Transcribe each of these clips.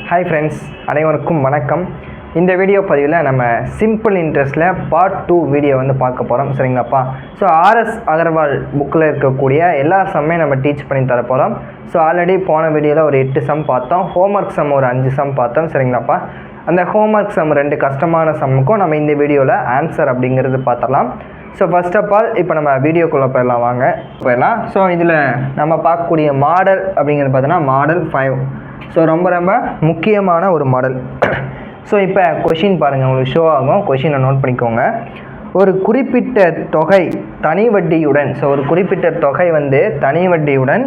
Hi friends, அனைவருக்கும் வணக்கம். இந்த வீடியோ பதிவில் நம்ம சிம்பிள் இன்ட்ரெஸ்ட்டில் பார்ட் 2 வீடியோ வந்து பார்க்க போகிறோம். சரிங்களாப்பா? ஸோ ஆர்எஸ் அகர்வால் புக்கில் இருக்கக்கூடிய எல்லா சம்மையும் நம்ம டீச் பண்ணி தர போகிறோம். ஸோ ஆல்ரெடி போன வீடியோவில் ஒரு 8 சம் பார்த்தோம், ஹோம்ஒர்க் சம் ஒரு 5 சம் பார்த்தோம். சரிங்களாப்பா? அந்த ஹோம்ஒர்க் சம் 2 கஷ்டமான சம்முக்கும் நம்ம இந்த வீடியோவில் ஆன்சர் அப்படிங்கிறது பார்த்துடலாம். ஸோ ஃபர்ஸ்ட் ஆஃப் ஆல் இப்போ நம்ம வீடியோக்குள்ளே போயிடலாம். ஸோ இதில் நம்ம பார்க்கக்கூடிய மாடல் அப்படிங்கிறது பார்த்தோன்னா மாடல் 5. ஸோ ரொம்ப முக்கியமான ஒரு மாடல். ஸோ இப்போ கொஷின் பாருங்கள், உங்களுக்கு ஷோ ஆகும். கொஷினை நோட் பண்ணிக்கோங்க. ஒரு குறிப்பிட்ட தொகை தனி வட்டியுடன், ஸோ ஒரு குறிப்பிட்ட தொகை வந்து தனி வட்டியுடன்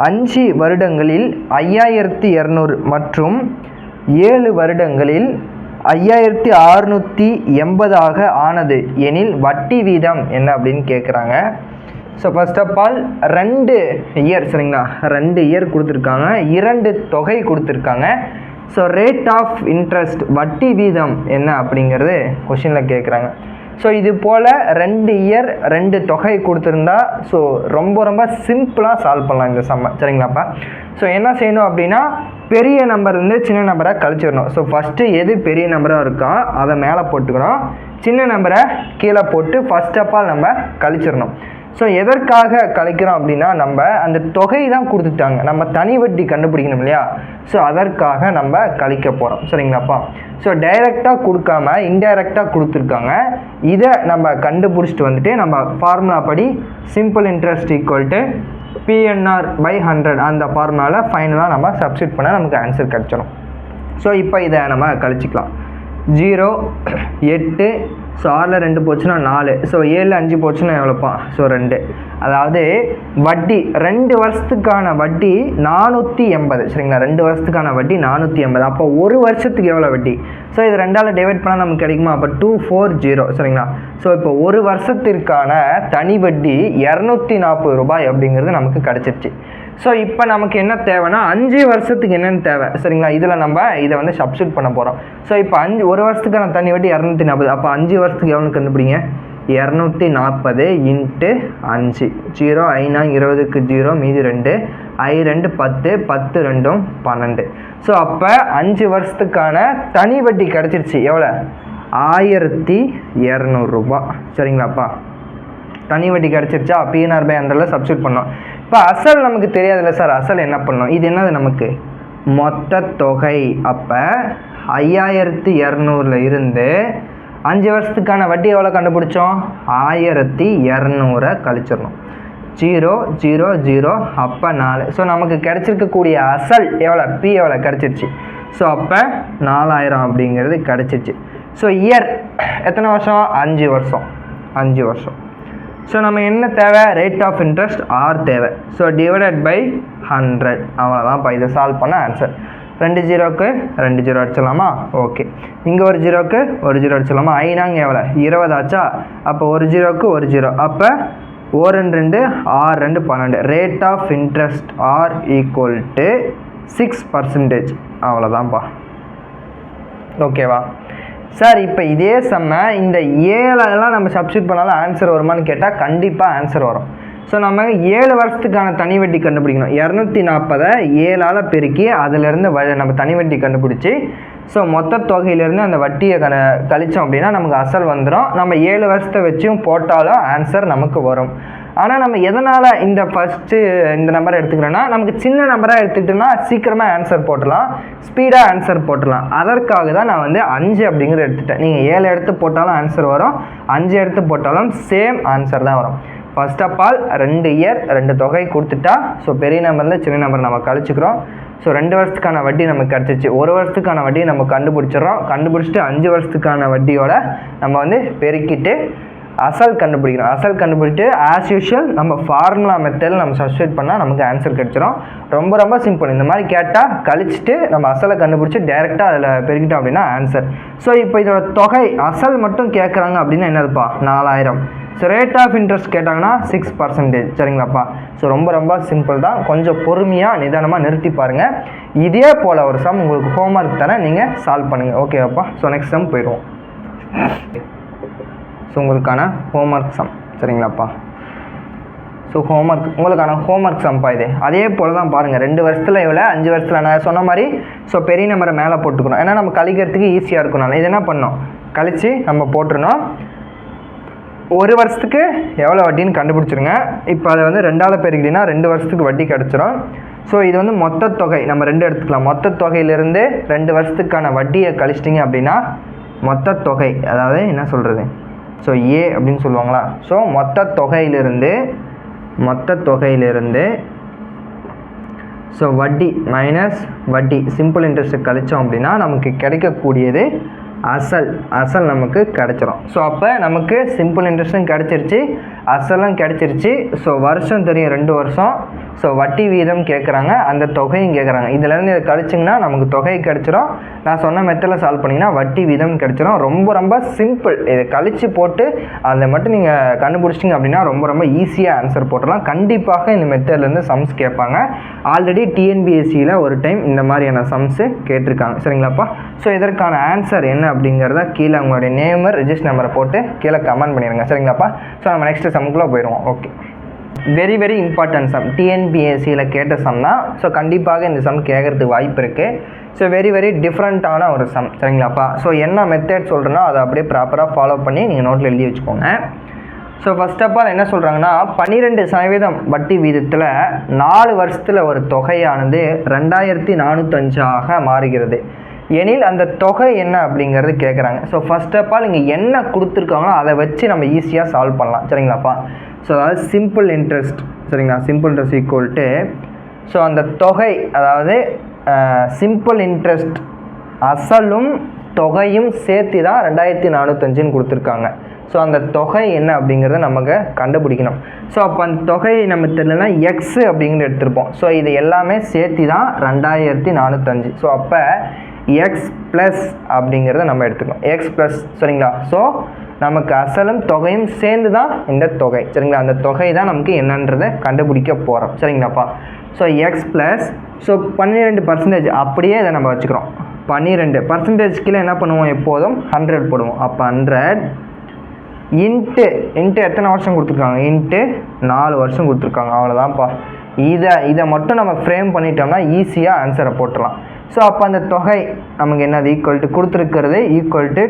5 வருடங்களில் 5200 மற்றும் 7 வருடங்களில் 5680 ஆனது எனில் வட்டி வீதம் என்ன அப்படின்னு கேட்குறாங்க. So first of all 2 year, சரிங்களா, 2 இயர் கொடுத்துருக்காங்க, 2 தொகை கொடுத்துருக்காங்க. ஸோ ரேட் ஆஃப் இன்ட்ரெஸ்ட் வட்டி வீதம் என்ன அப்படிங்கிறது கொஷினில் கேட்குறாங்க. ஸோ இது போல் 2 இயர் 2 தொகை கொடுத்துருந்தா ஸோ ரொம்ப சிம்பிளாக சால்வ் பண்ணலாம் இந்த சம்மை. சரிங்களாப்பா? ஸோ என்ன செய்யணும் அப்படின்னா, பெரிய நம்பர்லேருந்து சின்ன நம்பரை கழிச்சிடணும். ஸோ ஃபஸ்ட்டு எது பெரிய நம்பராக இருக்கோ அதை மேலே போட்டுக்கணும், சின்ன நம்பரை கீழே போட்டு ஃபர்ஸ்ட் ஆஃப் ஆல் நம்ம கழிச்சிடணும். ஸோ எதற்காக கழிக்கிறோம் அப்படின்னா, நம்ம அந்த தொகை தான் கொடுத்துட்டாங்க, நம்ம தனி வட்டி கண்டுபிடிக்கணும் இல்லையா? ஸோ அதற்காக நம்ம கழிக்க போகிறோம். சரிங்களாப்பா? ஸோ டைரெக்டாக கொடுக்காம இன்டைரக்டாக கொடுத்துருக்காங்க. இதை நம்ம கண்டுபிடிச்சிட்டு வந்துட்டு நம்ம ஃபார்முலா படி simple interest equal to PNR/100 அந்த ஃபார்முலாவில் ஃபைனலாக நம்ம சப்ஸ்டிட் பண்ணால் நமக்கு ஆன்சர் கிடச்சிடும். ஸோ இப்போ இதை நம்ம கழிச்சிக்கலாம். 0 8, ஸோ 6ல் 2 போச்சுன்னா 4, ஸோ 7ல் 5 போச்சுன்னா எவ்வளோப்பா? ஸோ 2. அதாவது வட்டி 2 வருஷத்துக்கான வட்டி 480. சரிங்களா? 2 வருஷத்துக்கான வட்டி 480. அப்போ ஒரு வருஷத்துக்கு எவ்வளோ வட்டி? ஸோ இது 2ஆல் டிவைட் பண்ணால் நமக்கு கிடைக்குமா? அப்போ 240. சரிங்களா? ஸோ இப்போ ஒரு வருஷத்திற்கான தனி வட்டி 240 ரூபாய் அப்படிங்கிறது நமக்கு கிடச்சிருச்சு. ஸோ இப்போ நமக்கு என்ன தேவைன்னா 5 வருஷத்துக்கு என்னென்னு தேவை. சரிங்களா? இதில் நம்ம இதை வந்து சப்ஸ்டிட் பண்ண போகிறோம். ஸோ இப்போ ஒரு வருஷத்துக்கான தனி வட்டி 240. அப்போ 5 வருஷத்துக்கு எவ்வளோ கண்டுபிடிங்க? 240 இன்ட்டு 5. 0 5 20க்கு 0 மீதி 2, I2 10, 10 2 12. ஸோ அப்போ 5 வருஷத்துக்கான தனி வட்டி கிடச்சிருச்சு. எவ்வளோ? 1200 ரூபா. சரிங்களாப்பா? தனி வட்டி கிடச்சிருச்சா? PNR/100 சப்ஸ்டிட் பண்ணோம். இப்போ அசல் நமக்கு தெரியாதுல்ல சார், அசல் என்ன பண்ணணும்? இது என்னது நமக்கு மொத்த தொகை. அப்போ 5200 இருந்து 5 வருஷத்துக்கான வட்டி எவ்வளோ கண்டுபிடிச்சோம்? 1200 கழிச்சிடணும். 0 0 0, அப்போ 4. ஸோ நமக்கு கிடச்சிருக்கக்கூடிய அசல் எவ்வளோ? P எவ்வளோ கிடச்சிருச்சு? ஸோ அப்போ 4000 அப்படிங்கிறது கிடச்சிருச்சு. ஸோ இயர் எத்தனை வருஷம்? 5 வருஷம். 5 வருஷம். ஸோ நம்ம என்ன தேவை? ரேட் ஆஃப் இன்ட்ரெஸ்ட் ஆர் தேவை. So divided by 100. அவ்வளோதான்ப்பா. இதை சால்வ் பண்ண ஆன்சர். 2 0க்கு 2 0 அடிச்சிடலாமா? ஓகே. இங்கே ஒரு 0க்கு ஒரு 0 அடிச்சிடலாமா? ஐநாங்க எவ்வளோ? 20 ஆச்சா? அப்போ ஒரு 0க்கு ஒரு 0. அப்போ 1 2 6 2 12. Rate of interest R equal to 6%. அவ்வளோதான்ப்பா. ஓகேவா சார்? இப்போ இதே செம்ம இந்த 7 நம்ம சப்ஸ்டிட் பண்ணாலும் ஆன்சர் வருமானு கேட்டால் கண்டிப்பாக ஆன்சர் வரும். ஸோ நம்ம 7 வருஷத்துக்கான தனி வட்டி கண்டுபிடிக்கணும். 240 7ஆல் பெருக்கி அதிலேருந்து நம்ம தனி வட்டி கண்டுபிடிச்சி ஸோ மொத்த தொகையிலேருந்து அந்த வட்டியை கழித்தோம் அப்படின்னா நமக்கு அசல் வந்துடும். நம்ம 7 வருஷத்தை வச்சும் போட்டாலும் ஆன்சர் நமக்கு வரும். ஆனால் நம்ம எதனால் இந்த இந்த நம்பரை எடுத்துக்கிறோன்னா, நமக்கு சின்ன நம்பராக எடுத்துக்கிட்டோம்னா சீக்கிரமாக ஆன்சர் போட்டலாம், ஸ்பீடாக ஆன்சர் போட்டலாம். அதற்காக தான் நான் வந்து 5 அப்படிங்கிறது எடுத்துட்டேன். நீங்கள் 7 எடுத்து போட்டாலும் ஆன்சர் வரும், 5 எடுத்து போட்டாலும் சேம் ஆன்சர் தான் வரும். ஃபர்ஸ்ட் ஆஃப் ஆல் 2 இயர் 2 தொகை கொடுத்துட்டா ஸோ பெரிய நம்பரில் சின்ன நம்பர் நம்ம கழிச்சுக்கிறோம். ஸோ 2 வருஷத்துக்கான வட்டி நமக்கு கிடச்சிச்சு. ஒரு வருஷத்துக்கான வட்டியை நம்ம கண்டுபிடிச்சிடறோம். கண்டுபிடிச்சிட்டு 5 வருஷத்துக்கான வட்டியோட நம்ம வந்து பெருக்கிட்டு அசல் கண்டுபிடிக்கணும். அசல் கண்டுபிடிச்சிட்டு ஆஸ் யூஷுவல் நம்ம ஃபார்முலா மெத்தடில் நம்ம சப்ஸ்டிட் பண்ணால் நமக்கு ஆன்சர் கிடச்சிடும். ரொம்ப சிம்பிள். இந்த மாதிரி கேட்டால் கழிச்சிட்டு நம்ம அசலை கண்டுபிடிச்சி டேரெக்டாக அதில் பெருக்கிட்டோம் அப்படின்னா ஆன்சர். ஸோ இப்போ இதோட தொகை அசல் மட்டும் கேட்குறாங்க அப்படின்னா என்னதுப்பா? 4000. ஸோ ரேட் ஆஃப் இன்ட்ரெஸ்ட் கேட்டாங்கன்னா 6%. சரிங்களாப்பா? ஸோ ரொம்ப சிம்பிள் தான். கொஞ்சம் பொறுமையாக நிதானமாக நிறுத்தி பாருங்கள். இதே போல் ஒரு சம் உங்களுக்கு ஹோம்ஒர்க் தரேன், நீங்கள் சால்வ் பண்ணுங்கள். ஓகேவாப்பா? ஸோ நெக்ஸ்ட் சம் போயிடுவோம். ஸோ உங்களுக்கான ஹோம்ஒர்க் சம். சரிங்களாப்பா? ஸோ ஹோம்ஒர்க் உங்களுக்கான ஹோம்ஒர்க் சம்பா இது. அதே போல் தான் பாருங்கள், 2 வருஷத்தில் எவ்வளோ, 5 வருஷத்தில் நான் சொன்ன மாதிரி. ஸோ பெரிய நம்பரை மேலே போட்டுக்கணும், ஏன்னா நம்ம கழிக்கிறதுக்கு ஈஸியாக இருக்கணும். இது என்ன பண்ணோம், கழித்து நம்ம போட்டுருணும். 1 வருஷத்துக்கு எவ்வளோ வட்டின்னு கண்டுபிடிச்சிருங்க. இப்போ அதை வந்து 2ஆல் பெருக்கிட்டீங்கன்னா 2 வருஷத்துக்கு வட்டி கிடச்சிரும். ஸோ இது வந்து மொத்த தொகை, நம்ம 2 எடுத்துக்கலாம். மொத்த தொகையிலிருந்து 2 வருஷத்துக்கான வட்டியை கழிச்சிட்டிங்க அப்படின்னா மொத்த தொகை, அதாவது என்ன சொல்கிறது, ஸோ ஏ அப்படின்னு சொல்லுவாங்களா. ஸோ மொத்த தொகையிலிருந்து ஸோ வட்டி மைனஸ் வட்டி, சிம்பிள் இன்ட்ரெஸ்ட்டு கழித்தோம் அப்படின்னா நமக்கு கிடைக்கக்கூடியது அசல் நமக்கு கிடச்சிரும். ஸோ அப்போ நமக்கு சிம்பிள் இன்ட்ரெஸ்ட்டும் கிடச்சிருச்சு, அசலும் கிடச்சிருச்சு. ஸோ வருஷம் தெரியும், 2 வருஷம். ஸோ வட்டி வீதம் கேட்குறாங்க, அந்த தொகையும் கேட்குறாங்க. இதிலேருந்து இதை கழிச்சிங்கன்னா நமக்கு தொகை கிடச்சிரும். நான் சொன்ன மெத்தடில் சால்வ் பண்ணிங்கன்னா வட்டி வீதம் கிடச்சிரும். ரொம்ப சிம்பிள். இதை கழித்து போட்டு அதை மட்டும் நீங்கள் கண்டுபிடிச்சிட்டிங்க அப்படின்னா ரொம்ப ஈஸியாக ஆன்சர் போட்டுடலாம். கண்டிப்பாக இந்த மெத்தட்லேருந்து சம்ஸ் கேட்பாங்க. ஆல்ரெடி டிஎன்பிஎஸ்சியில் ஒரு டைம் இந்த மாதிரியான சம்ஸு கேட்டிருக்காங்க, சரிங்களாப்பா. ஸோ இதற்கான ஆன்சர் என்ன அப்படிங்கிறத கீழே உங்களுடைய நேம், ரெஜிஸ்டர் நம்பரை போட்டு கீழே கமெண்ட் பண்ணிடுங்க, சரிங்களாப்பா. ஸோ நம்ம நெக்ஸ்ட் சம்குள்ளே போயிடுவோம். ஓகே, வெரி இம்பார்ட்டன்ட் சம், டிஎன்பிஎஸ்சியில் கேட்ட சம் தான். ஸோ கண்டிப்பாக இந்த சம் கேட்குறதுக்கு வாய்ப்பு இருக்குது. ஸோ வெரி டிஃப்ரெண்ட்டான ஒரு சம், சரிங்களாப்பா. ஸோ என்ன மெத்தட் சொல்கிறேன்னா அதை அப்படியே ப்ராப்பராக ஃபாலோ பண்ணி நீங்கள் நோட்டில் எழுதி வச்சுக்கோங்க. ஸோ ஃபர்ஸ்ட் ஆஃப் ஆல் என்ன சொல்கிறாங்கன்னா, 12% வட்டி வீதத்தில் 4 வருஷத்தில் ஒரு தொகையானது 2405 மாறுகிறது எனில் அந்த தொகை என்ன அப்படிங்கிறது கேட்குறாங்க. ஸோ ஃபர்ஸ்ட் ஆஃப் ஆல் இங்கே என்ன கொடுத்துருக்காங்களோ அதை வச்சு நம்ம ஈஸியாக சால்வ் பண்ணலாம், சரிங்களாப்பா. ஸோ அதாவது சிம்பிள் இன்ட்ரெஸ்ட், சரிங்களா, simple interest equal to, so அந்த தொகை, அதாவது சிம்பிள் இன்ட்ரெஸ்ட் அசலும் தொகையும் சேர்த்து தான் 2405 கொடுத்துருக்காங்க. ஸோ அந்த தொகை என்ன அப்படிங்கிறத நமக்கு கண்டுபிடிக்கணும். ஸோ அப்போ அந்த தொகை நம்ம தெரியலனா எக்ஸு அப்படிங்கிறது எடுத்திருப்போம். ஸோ இது எல்லாமே சேர்த்து தான் 2405. ஸோ அப்போ எக்ஸ் ப்ளஸ் அப்படிங்கிறத நம்ம எடுத்துக்கணும், எக்ஸ் ப்ளஸ், சரிங்களா. ஸோ நமக்கு அசலும் தொகையும் சேர்ந்து தான் இந்த தொகை, சரிங்களா. அந்த தொகை தான் நமக்கு என்னன்றதை கண்டுபிடிக்க போகிறோம், சரிங்களாப்பா. ஸோ எக்ஸ் ப்ளஸ், ஸோ 12% அப்படியே இதை நம்ம வச்சுக்கிறோம். 12% கீழே என்ன பண்ணுவோம், எப்போதும் 100 போடுவோம். அப்போ 100 இன்ட்டு எத்தனை வருஷம் கொடுத்துருக்காங்க, இன்ட்டு 4 வருஷம் கொடுத்துருக்காங்க, அவ்வளோதான்ப்பா. இதை மட்டும் நம்ம ஃப்ரேம் பண்ணிட்டோம்னா ஈஸியாக ஆன்சரை போட்டுடலாம். ஸோ அப்போ அந்த தொகை நமக்கு என்னது, ஈக்குவல் டு கொடுத்துருக்கிறது ஈக்குவல் டு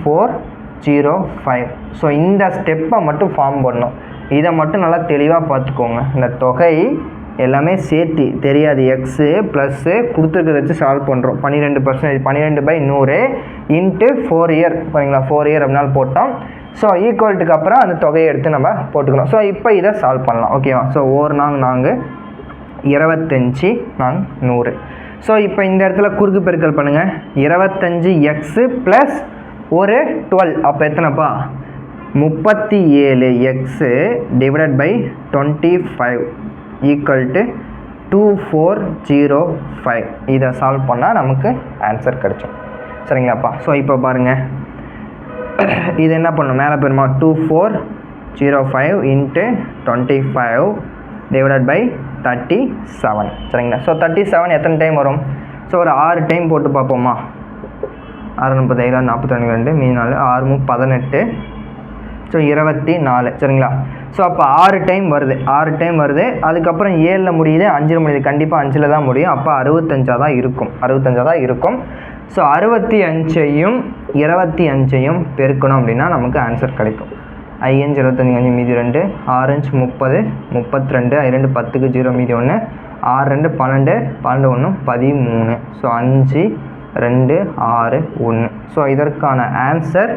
2405. ஸோ இந்த ஸ்டெப்பை மட்டும் ஃபார்ம் பண்ணணும். இதை மட்டும் நல்லா தெளிவாக பார்த்துக்கோங்க. இந்த தொகை எல்லாமே சேர்த்து தெரியாது, எக்ஸு ப்ளஸ்ஸு கொடுத்துருக்கிறத வச்சு சால்வ் பண்ணுறோம். 12%, 12/100 இன்ட்டு 4 இயர், சரிங்களா. 4 இயர் அப்படின்னாலும் போட்டோம். ஸோ ஈக்குவல்ட்டுக்கு அப்புறம் அந்த தொகையை எடுத்து நம்ம போட்டுக்கணும். ஸோ இப்போ இதை சால்வ் பண்ணலாம், ஓகேவா. ஸோ 1 4 25 100. ஸோ இப்போ இந்த இடத்துல குறுக்கு பெருக்கல் பண்ணுங்கள். 25x ப்ளஸ் ஒரு 12, அப்போ எத்தனைப்பா, 37x divided by 25 equal to 2405. இதை சால்வ் பண்ணால் நமக்கு ஆன்சர் கிடைச்சோம், சரிங்களாப்பா. ஸோ இப்போ பாருங்கள், இது என்ன பண்ணணும், மேலே போயிருமா, 2405 இன்ட்டு 25 டிவைடட் பை 37, சரிங்களா. ஸோ 37 எத்தனை டைம் வரும், ஸோ ஒரு 6 டைம் போட்டு பார்ப்போமா. 6 35 42 மீதி 4 6 18, ஸோ 24, சரிங்களா. ஸோ அப்போ 6 டைம் வருது, 6 டைம் வருது. அதுக்கப்புறம் 7ல் முடியுது, 5ல் முடியுது, கண்டிப்பாக 5ல் தான் முடியும். அப்போ 65 தான் இருக்கும், 65 தான் இருக்கும். ஸோ 65ஐயும் 25ஐயும் பெருக்கணும் அப்படின்னா நமக்கு ஆன்சர் கிடைக்கும். 5 25 மீதி 2, 6 30 32, 2 10க்கு 0 மீதி 1, 6 2 12, 12 1 13. ஸோ 5 2 6 1. ஸோ இதற்கான ஆன்சர்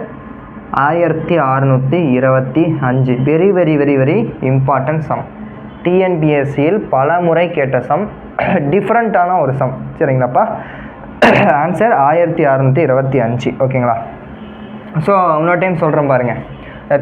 1625. Very important sum. டிஎன்பிஎஸ்சியில் பல முறை கேட்ட சம், டிஃப்ரெண்ட்டான ஒரு சம், சரிங்களாப்பா. ஆன்சர் 1625, ஓகேங்களா. ஸோ இன்னொரு டைம் சொல்கிறேன் பாருங்கள்.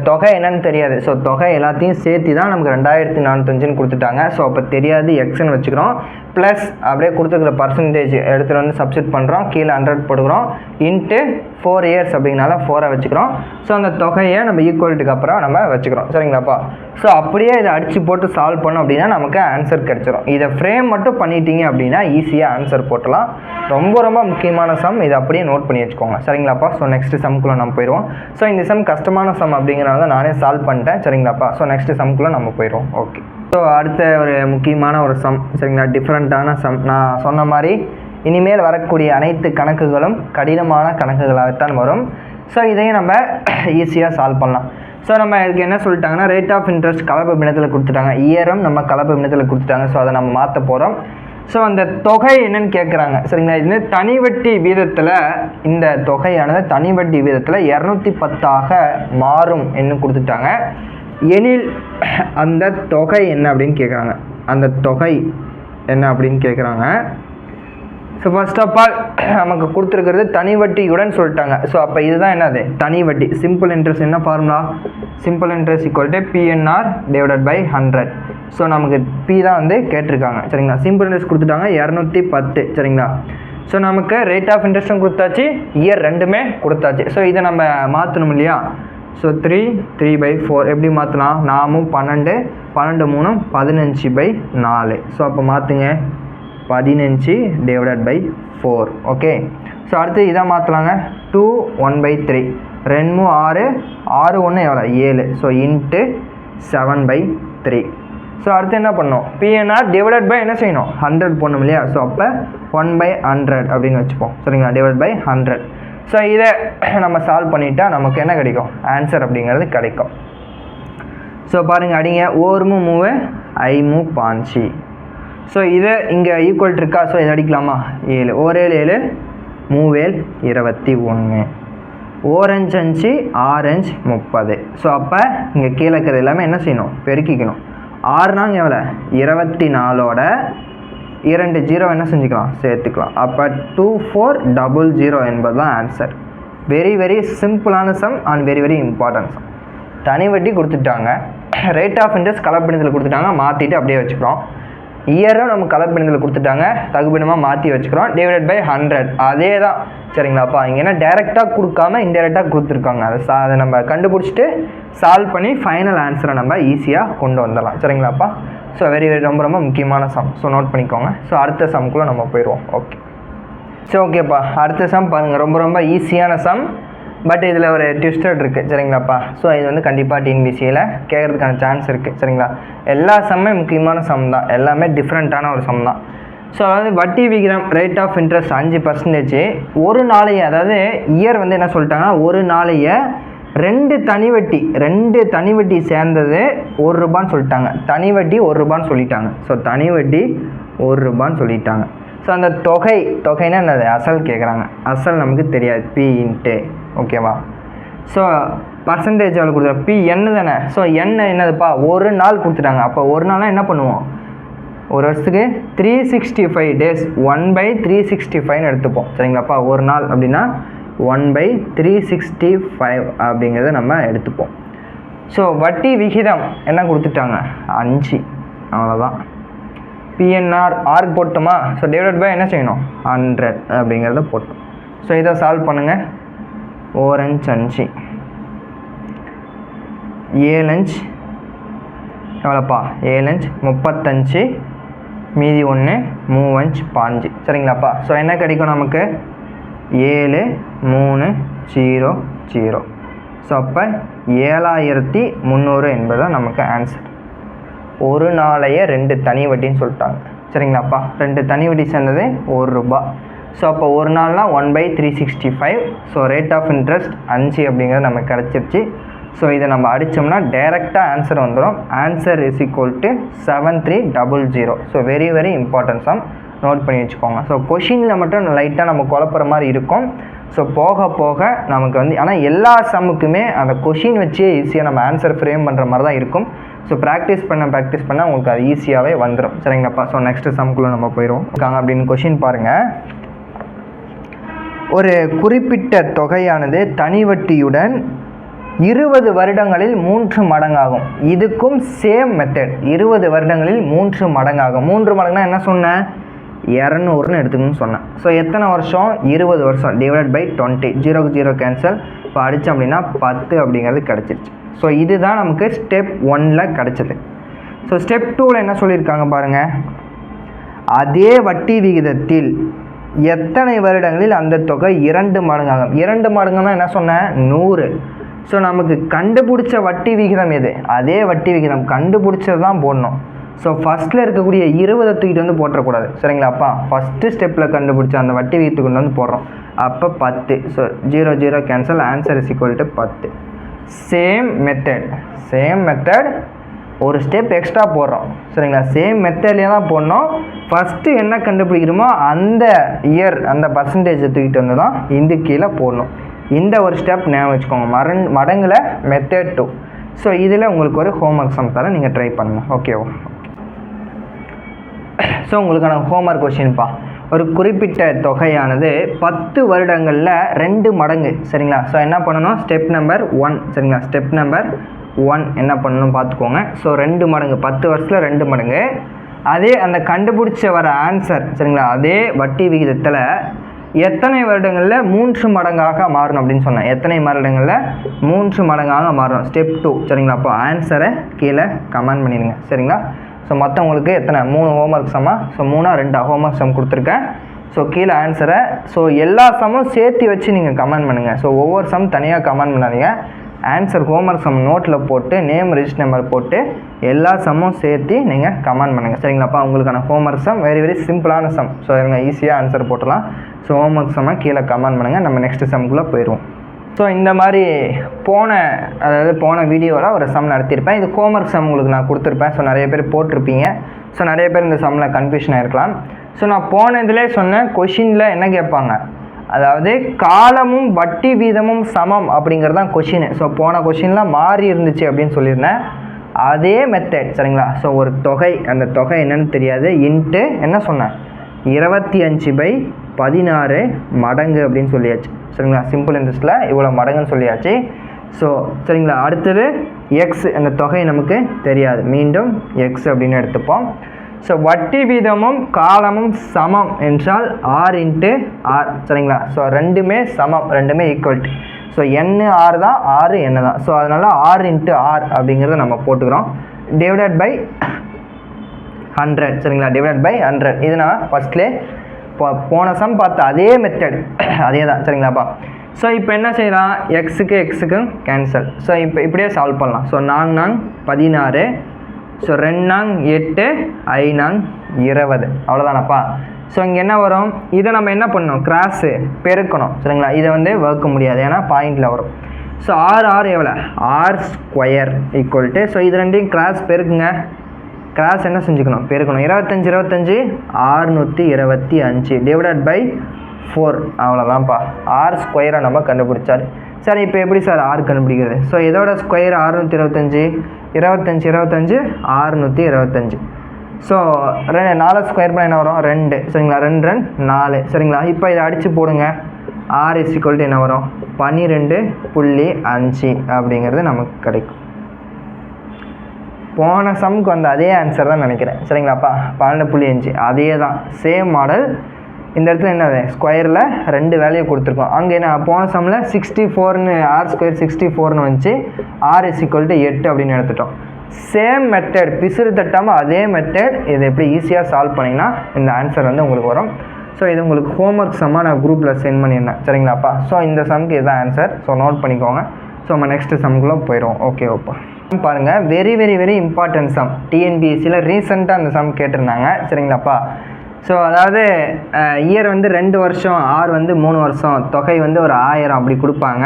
தொகை என்னன்னு தெரியாது. ஸோ தொகை எல்லாத்தையும் சேர்த்து தான் நமக்கு 2405 கொடுத்துட்டாங்க. ஸோ அப்போ தெரியாது, எக்ஸ்ன்னு வச்சுக்கிறோம். ப்ளஸ் அப்படியே கொடுத்துருக்குற பர்சன்டேஜ் எடுத்துகிட்டு வந்து சப்ஸ்டிட் பண்ணுறோம், கீழே 100 போட்டுக்கிறோம், இன்ட்டு 4 இயர்ஸ் அப்படிங்கனால 4 வச்சுக்கிறோம். ஸோ அந்த தொகையை நம்ம ஈக்குவல்ட்டுக்கு அப்புறம் நம்ம வச்சுக்கிறோம், சரிங்களாப்பா. ஸோ அப்படியே இதை அடித்து போட்டு சால்வ் பண்ணோம் அப்படின்னா நமக்கு ஆன்சர் கிடச்சிரும். இதை ஃப்ரேம் மட்டும் பண்ணிட்டீங்க அப்படின்னா ஈஸியாக ஆன்சர் போட்டலாம். ரொம்ப முக்கியமான சம், இதை அப்படியே நோட் பண்ணி வச்சுக்கோங்க, சரிங்களாப்பா. ஸோ நெக்ஸ்ட் சம்குள்ளே நம்ம போயிடுவோம். ஸோ இந்த சம் கஷ்டமான சம் அப்படிங்கிறனால நானே சால்வ் பண்ணிட்டேன், சரிங்களாப்பா. ஸோ நெக்ஸ்ட் சம்குள்ளே நம்ம போயிடுவோம். ஓகே. ஸோ அடுத்த ஒரு முக்கியமான ஒரு சம் சரிங்களா, டிஃப்ரெண்ட்டான சம். நான் சொன்ன மாதிரி இனிமேல் வரக்கூடிய அனைத்து கணக்குகளும் கடினமான கணக்குகளாகத்தான் வரும். ஸோ இதையும் நம்ம ஈஸியாக சால்வ் பண்ணலாம். ஸோ நம்ம இதுக்கு என்ன சொல்லிட்டாங்கன்னா, ரேட் ஆஃப் இன்ட்ரெஸ்ட் கலப்பு பின்னத்தில் கொடுத்துட்டாங்க, இயரம் நம்ம கலப்பு பின்னத்தில் கொடுத்துட்டாங்க. ஸோ அதை நம்ம மாற்ற போகிறோம். ஸோ அந்த தொகை என்னன்னு கேட்குறாங்க சரிங்களா. இது தனி வட்டி வீதத்தில் இந்த தொகையானது தனி வட்டி வீதத்தில் 210 மாறும் என்று கொடுத்துட்டாங்க. எனில் அந்த தொகை என்ன அப்படின்னு கேட்குறாங்க. அந்த தொகை என்ன அப்படின்னு கேட்குறாங்க. ஸோ ஃபர்ஸ்ட் ஆஃப் ஆல் நமக்கு கொடுத்துருக்கிறது தனி வட்டியுடன் சொல்லிட்டாங்க. ஸோ அப்போ இதுதான் என்னது தனி வட்டி. சிம்பிள் இன்ட்ரெஸ்ட் என்ன formula, simple interest equal to PNR divided by 100. So நமக்கு P தான் வந்து கேட்டிருக்காங்க சரிங்களா. சிம்பிள் இன்ட்ரெஸ்ட் கொடுத்துட்டாங்க 210 சரிங்களா. ஸோ நமக்கு ரேட் ஆஃப் இன்ட்ரெஸ்ட்டும் கொடுத்தாச்சு, இயர் ரெண்டுமே கொடுத்தாச்சு. ஸோ இதை நம்ம மாற்றணும் இல்லையா. ஸோ 3/4 எப்படி மாற்றலாம், நாமும் 12 12 3 15/4. ஸோ அப்போ மாற்றுங்க 15 டிவைடட் பை 4. ஓகே. ஸோ அடுத்து இதை மாற்றலாங்க 2 1/3 2 6 6 1 எவ்வளோ 7. So into 7/3. ஸோ அடுத்து என்ன பண்ணோம், PNR டிவைடட் பை என்ன செய்யணும் 100 போடணும் இல்லையா. ஸோ அப்போ 1/100 அப்படின்னு வச்சுப்போம் சரிங்களா, டிவைட் பை 100. ஸோ இதை நம்ம சால்வ் பண்ணிட்டா நமக்கு என்ன கிடைக்கும், ஆன்சர் அப்படிங்கிறது கிடைக்கும். ஸோ பாருங்கள் அடிங்க, ஓர்மு மூவு ஐமு பாஞ்சி. ஸோ இதை இங்கே ஈக்குவல் இருக்கா. ஸோ இதை அடிக்கலாமா, 7 ஓரேழு 7 மூவேல் 21 ஓரஞ்சு 5 ஆரஞ்சு 30. ஸோ அப்போ இங்கே கீழே இருக்கிறது எல்லாமே என்ன செய்யணும், பெருக்கிக்கணும். 6 எவ்வளோ 24ஓட 2 0 என்ன செஞ்சுக்கலாம் சேர்த்துக்கலாம். அப்போ 2400 என்பது தான் ஆன்சர். வெரி வெரி சிம்பிளான sum and very very important sum. தனி வட்டி கொடுத்துட்டாங்க, ரேட் ஆஃப் இன்ட்ரெஸ்ட் கலப்பினத்தில் கொடுத்துட்டாங்க, மாற்றிட்டு அப்படியே வச்சுக்கிறோம். இயரும் நம்ம கலப்பினத்தில் கொடுத்துட்டாங்க, தகுப்பினமாக மாற்றி வச்சுக்கிறோம். டிவைடட் பை 100 அதே தான் சரிங்களாப்பா. இங்கே என்ன டைரெக்டாக கொடுக்காம இன்டெரக்டாக கொடுத்துருக்காங்க. அதை நம்ம கண்டுபிடிச்சிட்டு சால்வ் பண்ணி ஃபைனல் ஆன்சரை நம்ம ஈஸியாக கொண்டு வந்துடலாம் சரிங்களாப்பா. ஸோ வெரி வெரி ரொம்ப ரொம்ப முக்கியமான சம். ஸோ நோட் பண்ணிக்கோங்க. ஸோ அடுத்த சம்குள்ளே நம்ம போயிடுவோம். ஓகே. ஸோ ஓகேப்பா, அடுத்த சம் பாருங்கள், ரொம்ப ரொம்ப ஈஸியான சம். பட் இதில் ஒரு ட்விஸ்டட் இருக்குது சரிங்களாப்பா. ஸோ இது வந்து கண்டிப்பாக டிஎன்பிசியில் கேட்குறதுக்கான சான்ஸ் இருக்குது சரிங்களா. எல்லா சம்மே முக்கியமான சம் தான், எல்லாமே டிஃப்ரெண்ட்டான ஒரு சம் தான். ஸோ அதாவது வட்டி விகிதம் ரேட் ஆஃப் இன்ட்ரெஸ்ட் 5% ஒரு நாளைய, அதாவது இயர் வந்து என்ன சொல்லிட்டாங்கன்னா, ஒரு நாளைய 2 தனி வட்டி சேர்ந்தது ₹1 சொல்லிட்டாங்க. தனி வட்டி ₹1 சொல்லிட்டாங்க. ஸோ தனி வட்டி ₹1 சொல்லிட்டாங்க. ஸோ அந்த தொகைன்னா என்னது, அசல் கேட்குறாங்க. அசல் நமக்கு தெரியாது, P இன்ட்டு ஓகேவா. ஸோ பர்சன்டேஜ் எவ்வளோ கொடுத்துருங்க, PN தானே. ஸோ N என்னதுப்பா, ஒரு நாள் கொடுத்துட்டாங்க. அப்போ ஒரு நாளாக என்ன பண்ணுவோம், ஒரு வருஷத்துக்கு 365 days 1/365 எடுத்துப்போம் சரிங்களாப்பா. ஒரு நாள் அப்படின்னா 1/365 அப்படிங்கிறத நம்ம எடுத்துப்போம். ஸோ வட்டி விகிதம் என்ன கொடுத்துட்டாங்க 5, அவ்வளோதான். PNR ஆர்க் போட்டோமா. ஸோ டிவைடட் பை என்ன செய்யணும் 100 அப்படிங்கிறத போட்டோம். ஸோ இதை சால்வ் பண்ணுங்கள். ஓரஞ்சு 5 7 எவ்வளோப்பா 7 35 மீதி 1 3 5 சரிங்களாப்பா. ஸோ என்ன கிடைக்கும் நமக்கு 7 3 0 0. ஸோ அப்போ 7300 என்பதுதான் நமக்கு ஆன்சர். ஒரு நாளைய 2 தனி வட்டின்னு சொல்லிட்டாங்க சரிங்களாப்பா. 2 தனி வட்டி சேர்ந்தது ₹1. ஸோ அப்போ ஒரு நாள்னா 1/365. ஸோ ரேட் ஆஃப் இன்ட்ரெஸ்ட் 5 அப்படிங்கிறது நமக்கு கிடச்சிருச்சு. ஸோ இதை நம்ம அடித்தோம்னா டைரெக்டாக ஆன்சர் வந்துடும். Answer is equal to 7300. So very very important sum, note பண்ணி வச்சுக்கோங்க. ஸோ கொஷினில் மட்டும் லைட்டாக நம்ம குழப்புற மாதிரி இருக்கும். ஸோ போக போக நமக்கு வந்து, ஆனால் எல்லா சம்முக்குமே அந்த கொஷின் வச்சே ஈஸியாக நம்ம ஆன்சர் ஃப்ரேம் பண்ணுற மாதிரி தான் இருக்கும். ஸோ ப்ராக்டிஸ் பண்ண உங்களுக்கு அது ஈஸியாகவே வந்துடும் சரிங்களாப்பா. ஸோ நெக்ஸ்ட் சம்குள்ளே நம்ம போயிடுவோம். இருக்காங்க அப்படின்னு கொஷின் பாருங்கள். ஒரு குறிப்பிட்ட தொகையானது தனி வட்டியுடன் 20 வருடங்களில் 3 மடங்காகும். இதுக்கும் சேம் மெத்தட், 20 வருடங்களில் 3 மடங்காகும். 3 மடங்குனா என்ன சொன்னேன், 200ன்னு எடுத்துக்கணும்னு சொன்னேன். ஸோ எத்தனை வருஷம், 20 வருஷம். டிவைட் பை 20, 0க்கு 0 கேன்சல். இப்போ அடித்தோம் அப்படின்னா 10 அப்படிங்கிறது கிடச்சிருச்சு. ஸோ இதுதான் நமக்கு ஸ்டெப் 1ல் கிடச்சிது. ஸோ ஸ்டெப் 2ல் என்ன சொல்லியிருக்காங்க பாருங்கள், அதே வட்டி விகிதத்தில் எத்தனை வருடங்களில் அந்த தொகை 2 மடங்காகும். 2 மடங்குன்னா என்ன சொன்னேன், 100. ஸோ நமக்கு கண்டுபிடிச்ச வட்டி விகிதம் எது, அதே வட்டி விகிதம் கண்டுபிடிச்சது தான் போடணும். ஸோ ஃபஸ்ட்டில் இருக்கக்கூடிய 20 தூக்கிட்டு வந்து போட்டுறக்கூடாது சரிங்களாப்பா. ஃபஸ்ட்டு ஸ்டெப்பில் கண்டுபிடிச்ச அந்த வட்டி விகிதத்தை கொண்டு வந்து போடுறோம். அப்போ 10. So 0 0 cancel, answer is equal to 10. Same method ஒரு ஸ்டெப் எக்ஸ்ட்ரா போடுறோம் சரிங்களா. சேம் மெத்தட்லேயே தான் போடணும். ஃபஸ்ட்டு என்ன கண்டுபிடிக்கிறோமோ அந்த இயர் அந்த பர்சன்டேஜை தூக்கிட்டு வந்து தான் இந்த கீழே போடணும். இந்த ஒரு ஸ்டெப் ஞாபகம் வச்சுக்கோங்க. மடங்கில் மெத்தட் 2. ஸோ இதில் உங்களுக்கு ஒரு ஹோம்ஒர்க் சம் தர நீங்கள் ட்ரை பண்ணுங்கள். ஓகேவா. ஸோ உங்களுக்கான ஹோம்ஒர்க் கொஷின்ப்பா. ஒரு குறிப்பிட்ட தொகையானது 10 வருடங்களில் 2 மடங்கு சரிங்களா. ஸோ என்ன பண்ணணும், ஸ்டெப் நம்பர் 1 சரிங்களா. ஸ்டெப் நம்பர் 1 என்ன பண்ணணும் பார்த்துக்கோங்க. ஸோ 2 மடங்கு 10 வருஷத்தில் 2 மடங்கு. அதே அந்த கண்டுபிடிச்ச வர ஆன்சர் சரிங்களா, அதே வட்டி விகிதத்தில் எத்தனை வருடங்களில் 3 மடங்காக மாறணும் அப்படின்னு சொன்னேன். எத்தனை வருடங்களில் 3 மடங்காக மாறணும். ஸ்டெப் 2 சரிங்களா. அப்போ ஆன்சரை கீழே கமெண்ட் பண்ணிடுங்க சரிங்களா. ஸோ மற்றவங்களுக்கு எத்தனை 3 ஹோம்ஒர்க் சம்மா. ஸோ 3 2 ஹோம்ஒர்க் சம் கொடுத்துருக்கேன். ஸோ கீழே ஆன்சரை ஸோ எல்லா சம்மும் சேர்த்து வச்சு நீங்கள் கமெண்ட் பண்ணுங்கள். ஸோ ஒவ்வொரு சம் தனியாக கமெண்ட் பண்ணாதீங்க. ஆன்சர் ஹோம்ஒர்க் சம் நோட்டில் போட்டு நேம் ரிஜிஸ்டர் நம்பர் போட்டு எல்லா சம்மும் சேர்த்து நீங்கள் கமெண்ட் பண்ணுங்கள் சரிங்களாப்பா. உங்களுக்கான ஹோம்ஒர்க் சம் வெரி சிம்பிளான சம். ஸோ இவங்க ஈஸியாக ஆன்சர் போட்டலாம். ஸோ ஹோம்ஒர்க் சம்மை கீழே கமெண்ட் பண்ணுங்கள். நம்ம நெக்ஸ்ட் சம்குள்ளே போயிடுவோம். ஸோ இந்த மாதிரி போன வீடியோவில் ஒரு சம் நடத்தியிருப்பேன். இது ஹோம்ஒர்க் சம் உங்களுக்கு நான் கொடுத்துருப்பேன். ஸோ நிறைய பேர் போட்டிருப்பீங்க. ஸோ நிறைய பேர் இந்த சம்மில் கன்ஃபியூஷன் ஆகிருக்கலாம். ஸோ நான் போனதிலே சொன்னேன், கொஷினில் என்ன கேட்பாங்க, அதாவது காலமும் வட்டி வீதமும் சமம் அப்படிங்கிறது தான் கொஷின். ஸோ போன கொஷின்லாம் மாறி இருந்துச்சு அப்படின்னு சொல்லியிருந்தேன். அதே மெத்தட் சரிங்களா. ஸோ ஒரு தொகை, அந்த தொகை என்னன்னு தெரியாது, இன்ட்டு என்ன சொன்னேன் 25/16 மடங்கு அப்படின்னு சொல்லியாச்சு சரிங்களா. சிம்பிள் இன்ட்ரெஸ்ட்டில் இவ்வளோ மடங்குன்னு சொல்லியாச்சு. ஸோ சரிங்களா. அடுத்தது எக்ஸ், அந்த தொகை நமக்கு தெரியாது, மீண்டும் எக்ஸ் அப்படின்னு எடுத்துப்போம். ஸோ வட்டி வீதமும் காலமும் சமம் என்றால் ஆர் இன்ட்டு ஆர் சரிங்களா. ஸோ ரெண்டுமே சமம், ரெண்டுமே ஈக்குவல்ட்டி. ஸோ என்னு ஆர் தான், ஆறு என்ன தான். ஸோ அதனால் ஆர் இன்ட்டு ஆர் அப்படிங்கிறத நம்ம போட்டுக்கிறோம். டிவைடட் பை 100 சரிங்களா. Divided by 100. இது நான் ஃபஸ்ட்லே போன சம் பார்த்த அதே மெத்தட் அதே தான் சரிங்களாப்பா. ஸோ இப்போ என்ன செய்யலாம், எக்ஸுக்கும் கேன்சல். ஸோ இப்போ இப்படியே சால்வ் பண்ணலாம். So 4 16, so 2 8, 5 20 அவ்வளோதானப்பா. ஸோ இங்கே என்ன வரும், இதை நம்ம என்ன பண்ணணும், கிராஸு பெருக்கணும் சரிங்களா. இதை வந்து வகுக்க முடியாது, ஏன்னா பாயிண்டில் வரும். ஸோ ஆர் எவ்வளோ, R square equal to, so இது ரெண்டையும் கிராஸ் பெருக்குங்க. கிராஸ் என்ன செஞ்சுக்கணும், பெருக்கணும். 25 625 டிவைடட் பை 4 அவ்வளோதான்ப்பா. ஆர் ஸ்கொயரை நம்ம கண்டுபிடிச்சார். சரி இப்போ எப்படி சார் ஆர் கண்டுபிடிக்கிறது. ஸோ இதோட ஸ்கொயர் 625, 25 625. ஸோ 4 ஸ்கொயர் பண்ண என்ன வரும், 2 சரிங்களா. 2 4 சரிங்களா. இப்போ இதை அடித்து போடுங்க. ஆர் இஸ் ஈக்குவல் டு என்ன வரும், 12.5 அப்படிங்கிறது நமக்கு கிடைக்கும். போன சம்க்கு வந்து அதே ஆன்சர் தான் நினைக்கிறேன் சரிங்களாப்பா. 12.5 அதே தான், சேம் மாடல். இந்த இடத்துல என்னது, ஸ்கொயரில் 2 வேல்யூ கொடுத்துருக்கோம். அங்கே என்ன போன சம்மில் 64ன்னு ஆர் ஸ்கொயர் 64ன்னு வந்துச்சு. ஆர் இஸ் ஈக்குவல் டு 8 அப்படின்னு எடுத்துட்டோம். சேம் மெத்தட், பிசுறு தட்டாமல் அதே மெத்தட். இதை எப்படி ஈஸியாக சால்வ் பண்ணிங்கன்னா இந்த ஆன்சர் வந்து உங்களுக்கு வரும். ஸோ இது உங்களுக்கு ஹோம்ஒர்க் சம்மாக நான் குரூப்பில் சென்ட் பண்ணியிருந்தேன் சரிங்களாப்பா. ஸோ இந்த சம்க்கு இதுதான் ஆன்சர். ஸோ நோட் பண்ணிக்கோங்க. ஸோ நம்ம நெக்ஸ்ட் சம்குள்ளே போயிடுவோம். ஓகேவாப்பா. பாருங்கள், வெரி இம்பார்ட்டன்ட் சம். டிஎன்பிஎஸ்சியில் ரீசெண்டாக அந்த சம் கேட்டிருந்தாங்க சரிங்களாப்பா. ஸோ அதாவது இயர் வந்து 2 வருஷம், ஆர் வந்து 3 வருஷம், தொகை வந்து ஒரு 1000 அப்படி கொடுப்பாங்க.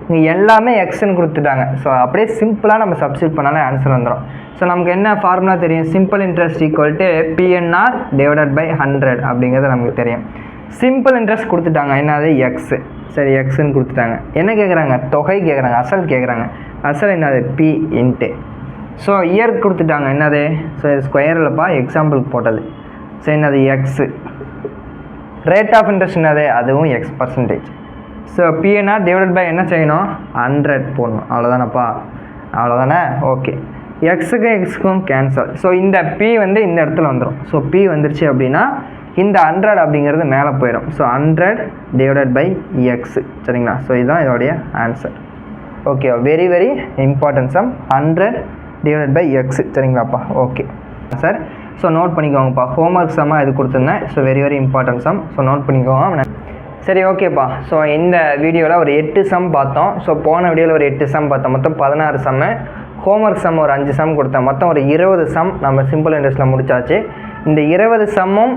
இங்கே எல்லாமே எக்ஸ்ன்னு கொடுத்துட்டாங்க. ஸோ அப்படியே சிம்பிளாக நம்ம சப்ஸ்டியூட் பண்ணாலே ஆன்சர் வந்துடும். ஸோ நமக்கு என்ன ஃபார்முலா தெரியும், simple interest equal to PNR divided by 100 அப்படிங்கிறது நமக்கு தெரியும். சிம்பிள் இன்ட்ரெஸ்ட் கொடுத்துட்டாங்க, என்னது எக்ஸு. சரி எக்ஸுன்னு கொடுத்துட்டாங்க. என்ன கேட்குறாங்க, தொகை கேட்குறாங்க, அசல் கேட்குறாங்க. அசல் என்னது, பி இன்ட்டு. ஸோ இயர் கொடுத்துட்டாங்க, என்னது, ஸோ இது ஸ்கொயர்லப்பா எக்ஸாம்பிளுக்கு போட்டது. ஸோ என்னது எக்ஸு. ரேட் ஆஃப் இன்ட்ரெஸ்ட் என்னது, அதுவும் x percentage. So PNR divided by என்ன செய்யணும், 100 போடணும். அவ்வளோதானப்பா, அவ்வளோதானே. ஓகே, எக்ஸுக்கும் கேன்சல். ஸோ இந்த பி வந்து இந்த இடத்துல வந்துடும். ஸோ பி வந்துருச்சு அப்படின்னா இந்த 100 அப்படிங்கிறது மேலே போயிடும். ஸோ 100 டிவைடட் பை எக்ஸு சரிங்களா. ஸோ இதுதான் இதோடைய answer. Okay, very important sum. 100 divided by x சரிங்களாப்பா. Okay sir. ஸோ நோட் பண்ணிக்கோங்கப்பா. ஹோம்ஒர்க் சம்மாக இது கொடுத்துருந்தேன். So very important sum. So note பண்ணிக்கோங்க. சரி ஓகேப்பா. ஸோ இந்த வீடியோவில் ஒரு 8 சம் பார்த்தோம். ஸோ போன வீடியோவில் ஒரு 8 சம் பார்த்தோம். மொத்தம் 16 சம்மு. ஹோம்ஒர்க் சம் ஒரு 5 சம் கொடுத்தேன். மொத்தம் ஒரு 20 சம் நம்ம சிம்பிள் இன்ட்ரெஸ்ட்டில் முடிச்சாச்சு. இந்த 20 சம்மும்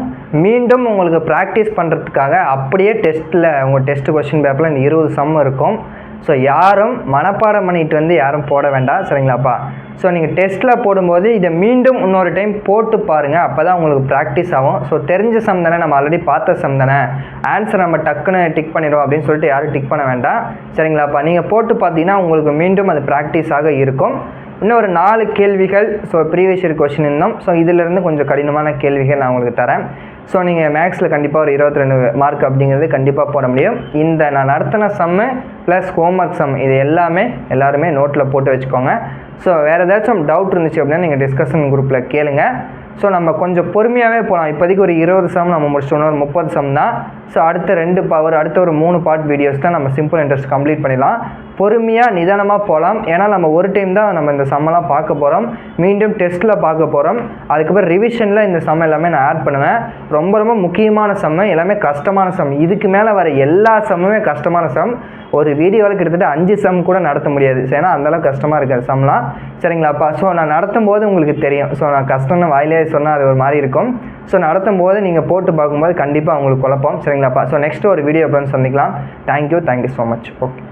மீண்டும் உங்களுக்கு ப்ராக்டிஸ் பண்ணுறதுக்காக அப்படியே டெஸ்ட்டில் உங்கள் டெஸ்ட் கொஷின் பேப்பரில் இந்த 20 சம் இருக்கும். ஸோ யாரும் மனப்பாடம் பண்ணிட்டு வந்து யாரும் போட வேண்டாம், சரிங்களாப்பா? ஸோ நீங்கள் டெஸ்ட்டில் போடும்போது இதை மீண்டும் இன்னொரு டைம் போட்டு பாருங்கள், அப்போ தான் உங்களுக்கு ப்ராக்டிஸ் ஆகும். ஸோ தெரிஞ்ச சம் தானே, நம்ம ஆல்ரெடி பார்த்த சம் தானே, ஆன்சர் நம்ம டக்குன்னு டிக் பண்ணிடுவோம் அப்படின்னு சொல்லிட்டு யாரும் டிக் பண்ண வேண்டாம், சரிங்களாப்பா? நீங்கள் போட்டு பார்த்தீங்கன்னா உங்களுக்கு மீண்டும் அது ப்ராக்டிஸாக இருக்கும். இன்னும் ஒரு 4 கேள்விகள் ஸோ ப்ரீவியஸ் இயர் கொஷின் இருந்தோம். ஸோ இதிலேருந்து கொஞ்சம் கடினமான கேள்விகள் நான் உங்களுக்கு தரேன். ஸோ நீங்கள் மேக்ஸில் கண்டிப்பாக ஒரு 22 மார்க் அப்படிங்கிறது கண்டிப்பாக போட முடியும். இந்த நான் நடத்தின சம்மு ப்ளஸ் ஹோம்ஒர்க் சம் இது எல்லாருமே நோட்டில் போட்டு வச்சுக்கோங்க. ஸோ வேறு ஏதாச்சும் டவுட் இருந்துச்சு அப்படின்னா நீங்கள் டிஸ்கஷன் குரூப்பில் கேளுங்க. ஸோ நம்ம கொஞ்சம் பொறுமையாகவே போகலாம். இப்போதைக்கு ஒரு 20 சம் நம்ம முடிச்சிட்டோம், ஒரு 30 சம் தான். ஸோ அடுத்த ஒரு 3 பார்ட் வீடியோஸ் தான் நம்ம சிம்பிள் இன்ட்ரெஸ்ட் கம்ப்ளீட் பண்ணிடலாம். பொறுமையாக நிதானமாக போகலாம். ஏன்னா நம்ம ஒரு டைம் தான் நம்ம இந்த சம்மெல்லாம் பார்க்க போகிறோம், மீண்டும் டெஸ்ட்டில் பார்க்க போகிறோம். அதுக்கப்புறம் ரிவிஷனில் இந்த சம் எல்லாமே நான் ஆட் பண்ணுவேன். ரொம்ப ரொம்ப முக்கியமான சம்மு, எல்லாமே கஷ்டமான சம். இதுக்கு மேலே வர எல்லா சம்முமே கஷ்டமான சம். ஒரு வீடியோவில் கிட்டத்தட்ட 5 சம் கூட நடத்த முடியாது, ஏன்னா அந்தளவுக்கு கஷ்டமாக இருக்காது சம்லாம், சரிங்களாப்பா? ஸோ நான் நடத்தும் போது உங்களுக்கு தெரியும். ஸோ நான் கஷ்டம்னு வாயிலே சொன்னால் அது ஒரு மாதிரி இருக்கும். ஸோ நடத்தும் போது நீங்கள் போட்டு பார்க்கும்போது கண்டிப்பாக உங்களுக்கு குழப்பம், சரிங்களாப்பா? ஸோ நெக்ஸ்ட் ஒரு வீடியோ அப்புறம் சந்திக்கலாம். Thank you so much. ஓகே.